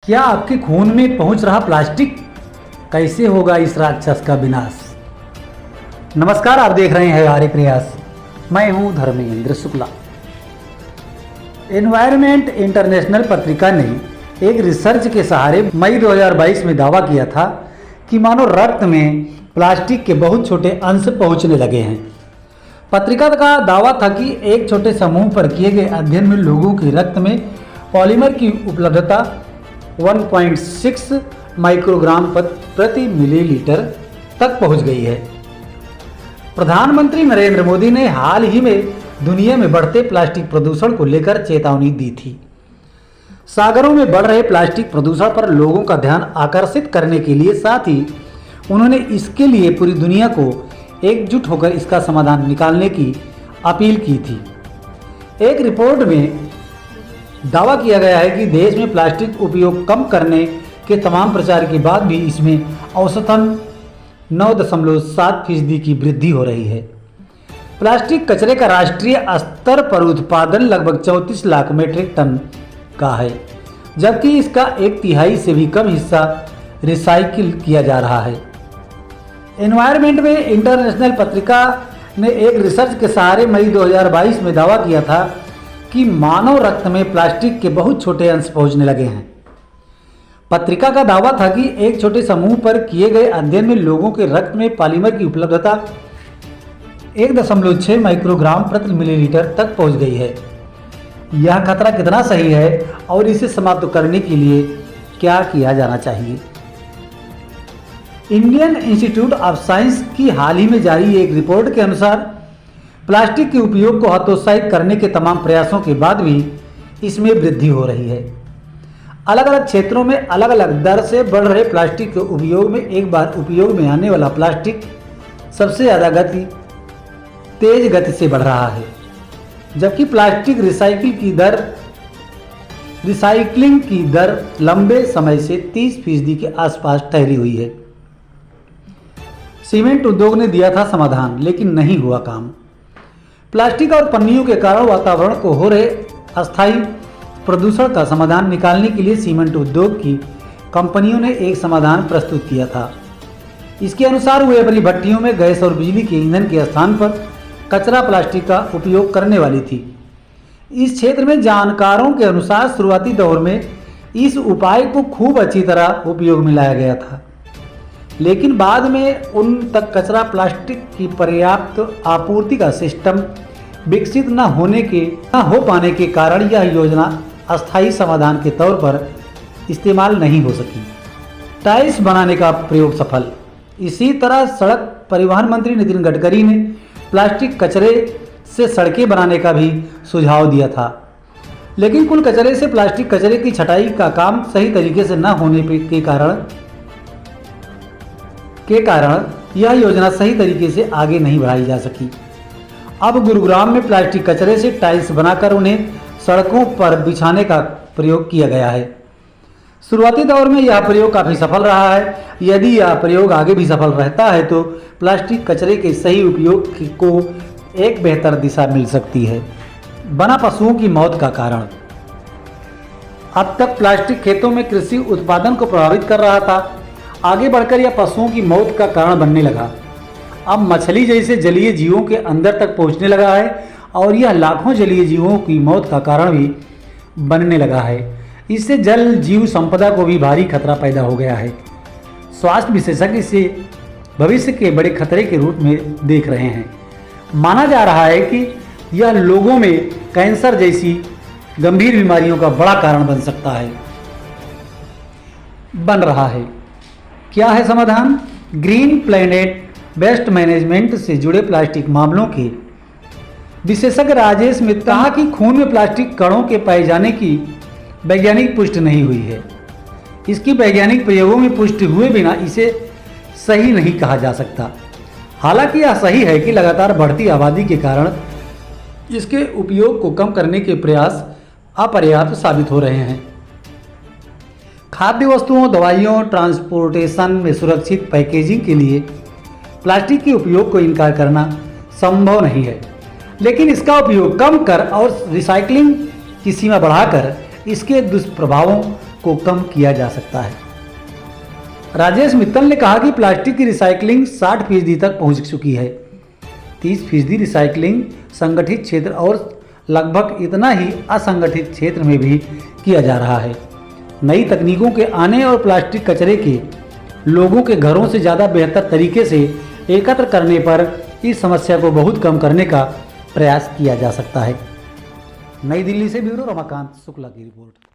क्या आपके खून में पहुंच रहा प्लास्टिक? कैसे होगा इस राक्षस का विनाश? नमस्कार, आप देख रहे हैं आर्य प्रयास। मैं हूं धर्मेंद्र शुक्ला। एनवायरमेंट इंटरनेशनल पत्रिका ने एक रिसर्च के सहारे मई 2022 में दावा किया था कि मानो रक्त में प्लास्टिक के बहुत छोटे अंश पहुंचने लगे हैं। पत्रिका का दावा था कि एक छोटे समूह पर किए गए अध्ययन में लोगों के रक्त में पॉलीमर की उपलब्धता 1.6 माइक्रोग्राम प्रति मिलीलीटर तक पहुंच गई है। प्रधानमंत्री नरेंद्र मोदी ने हाल ही में दुनिया में बढ़ते प्लास्टिक प्रदूषण को लेकर चेतावनी दी थी। सागरों में बढ़ रहे प्लास्टिक प्रदूषण पर लोगों का ध्यान आकर्षित करने के लिए साथ ही उन्होंने इसके लिए पूरी दुनिया को एकजुट होकर इसका समाधान निकालने की अपील की थी। एक रिपोर्ट में दावा किया गया है कि देश में प्लास्टिक उपयोग कम करने के तमाम प्रचार के बाद भी इसमें औसतन 9.7% की वृद्धि हो रही है। प्लास्टिक कचरे का राष्ट्रीय स्तर पर उत्पादन लगभग 34 लाख मीट्रिक टन का है, जबकि इसका 1/3 से भी कम हिस्सा रिसाइकिल किया जा रहा है। एनवायरमेंट में इंटरनेशनल पत्रिका ने एक रिसर्च के सहारे मई 2022 में दावा किया था कि मानव रक्त में प्लास्टिक के बहुत छोटे अंश पहुंचने लगे हैं। पत्रिका का दावा था कि एक छोटे समूह पर किए गए अध्ययन में लोगों के रक्त में पॉलीमर की उपलब्धता 1.6 माइक्रोग्राम प्रति मिलीलीटर तक पहुंच गई है। यह खतरा कितना सही है और इसे समाप्त करने के लिए क्या किया जाना चाहिए? इंडियन इंस्टीट्यूट ऑफ साइंस की हाल ही में जारी एक रिपोर्ट के अनुसार प्लास्टिक के उपयोग को हतोत्साहित करने के तमाम प्रयासों के बाद भी इसमें वृद्धि हो रही है। अलग अलग क्षेत्रों में अलग अलग दर से बढ़ रहे प्लास्टिक के उपयोग में एक बार उपयोग में आने वाला प्लास्टिक सबसे ज़्यादा तेज गति से बढ़ रहा है, जबकि प्लास्टिक रिसाइक्लिंग की दर लंबे समय से 30% के आसपास ठहरी हुई है। सीमेंट उद्योग ने दिया था समाधान, लेकिन नहीं हुआ काम। प्लास्टिक और पन्नियों के कारण वातावरण को हो रहे अस्थायी प्रदूषण का समाधान निकालने के लिए सीमेंट उद्योग की कंपनियों ने एक समाधान प्रस्तुत किया था। इसके अनुसार वे अपनी भट्टियों में गैस और बिजली के ईंधन के स्थान पर कचरा प्लास्टिक का उपयोग करने वाली थी। इस क्षेत्र में जानकारों के अनुसार शुरुआती दौर में इस उपाय को खूब अच्छी तरह उपयोग में लाया गया था, लेकिन बाद में उन तक कचरा प्लास्टिक की पर्याप्त आपूर्ति का सिस्टम विकसित न हो पाने के कारण यह योजना अस्थायी समाधान के तौर पर इस्तेमाल नहीं हो सकी। टाइल्स बनाने का प्रयोग सफल। इसी तरह सड़क परिवहन मंत्री नितिन गडकरी ने प्लास्टिक कचरे से सड़कें बनाने का भी सुझाव दिया था, लेकिन कुल कचरे से प्लास्टिक कचरे की छटाई का काम सही तरीके से न होने के कारण यह योजना सही तरीके से आगे नहीं बढ़ाई जा सकी। अब गुरुग्राम में प्लास्टिक कचरे से टाइल्स बनाकर उन्हें सड़कों पर बिछाने का प्रयोग किया गया है। शुरुआती दौर में यह प्रयोग काफ़ी सफल रहा है। यदि यह प्रयोग आगे भी सफल रहता है तो प्लास्टिक कचरे के सही उपयोग को एक बेहतर दिशा मिल सकती है। बना पशुओं की मौत का कारण। अब तक प्लास्टिक खेतों में कृषि उत्पादन को प्रभावित कर रहा था। आगे बढ़कर यह पशुओं की मौत का कारण बनने लगा। अब मछली जैसे जलीय जीवों के अंदर तक पहुंचने लगा है और यह लाखों जलीय जीवों की मौत का कारण भी बनने लगा है। इससे जल जीव संपदा को भी भारी खतरा पैदा हो गया है। स्वास्थ्य विशेषज्ञ इसे भविष्य के बड़े खतरे के रूप में देख रहे हैं। माना जा रहा है कि यह लोगों में कैंसर जैसी गंभीर बीमारियों का बड़ा कारण बन रहा है। क्या है समाधान? ग्रीन प्लैनेट वेस्ट मैनेजमेंट से जुड़े प्लास्टिक मामलों के विशेषज्ञ राजेश मित्तल ने कहा कि खून में प्लास्टिक कणों के पाए जाने की वैज्ञानिक पुष्टि नहीं हुई है। इसकी वैज्ञानिक प्रयोगों में पुष्टि हुए बिना इसे सही नहीं कहा जा सकता। हालांकि यह सही है कि लगातार बढ़ती आबादी के कारण इसके उपयोग को कम करने के प्रयास अपर्याप्त साबित हो रहे हैं। खाद्य वस्तुओं, दवाइयों, ट्रांसपोर्टेशन में सुरक्षित पैकेजिंग के लिए प्लास्टिक के उपयोग को इनकार करना संभव नहीं है, लेकिन इसका उपयोग कम कर और रिसाइकलिंग की सीमा बढ़ाकर इसके दुष्प्रभावों को कम किया जा सकता है। राजेश मित्तल ने कहा कि प्लास्टिक की रिसाइकलिंग 60% तक पहुंच चुकी है। 30% रिसाइकलिंग संगठित क्षेत्र और लगभग इतना ही असंगठित क्षेत्र में भी किया जा रहा है। नई तकनीकों के आने और प्लास्टिक कचरे के लोगों के घरों से ज़्यादा बेहतर तरीके से एकत्र करने पर इस समस्या को बहुत कम करने का प्रयास किया जा सकता है। नई दिल्ली से ब्यूरो रमाकांत शुक्ला की रिपोर्ट।